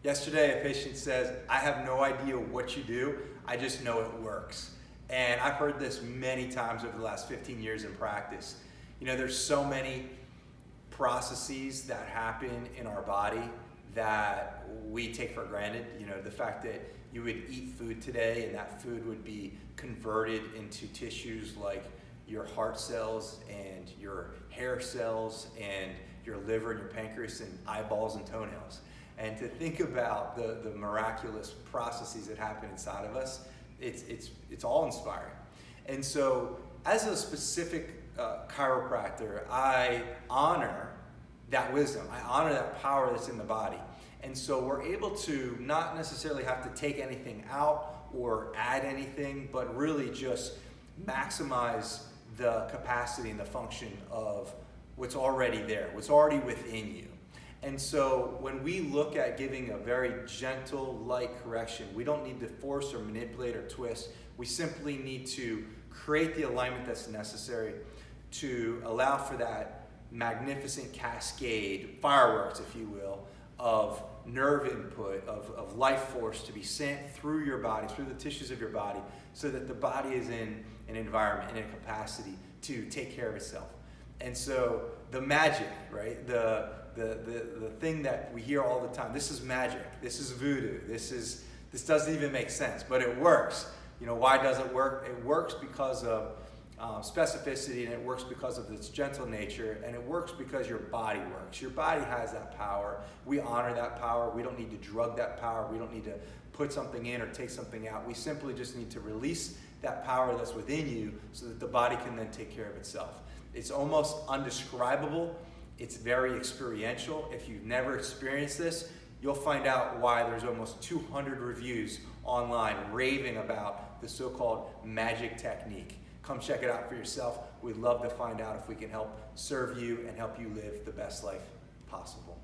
Yesterday, a patient says, I have no idea what you do, I just know it works. And I've heard this many times over the last 15 years in practice. You know, there's so many processes that happen in our body that we take for granted. You know, the fact that you would eat food today and that food would be converted into tissues like your heart cells and your hair cells and your liver and your pancreas and eyeballs and toenails. And to think about the miraculous processes that happen inside of us, it's all inspiring. And so as a specific chiropractor, I honor that wisdom. I honor that power that's in the body. And so we're able to not necessarily have to take anything out or add anything, but really just maximize the capacity and the function of what's already there, what's already within you. And so when we look at giving a very gentle, light correction, we don't need to force or manipulate or twist. We simply need to create the alignment that's necessary to allow for that magnificent cascade, fireworks, if you will, of nerve input, of life force to be sent through your body, through the tissues of your body, so that the body is in an environment, in a capacity to take care of itself. And so the magic, right? The thing that we hear all the time, this is magic, this is voodoo, this doesn't even make sense, but it works. You know, why does it work? It works because of specificity, and it works because of its gentle nature, and it works because your body works. Your body has that power. We honor that power. We don't need to drug that power. We don't need to put something in or take something out. We simply just need to release that power that's within you so that the body can then take care of itself. It's almost undescribable. It's very experiential. If you've never experienced this, you'll find out why there's almost 200 reviews online raving about the so-called magic technique. Come check it out for yourself. We'd love to find out if we can help serve you and help you live the best life possible.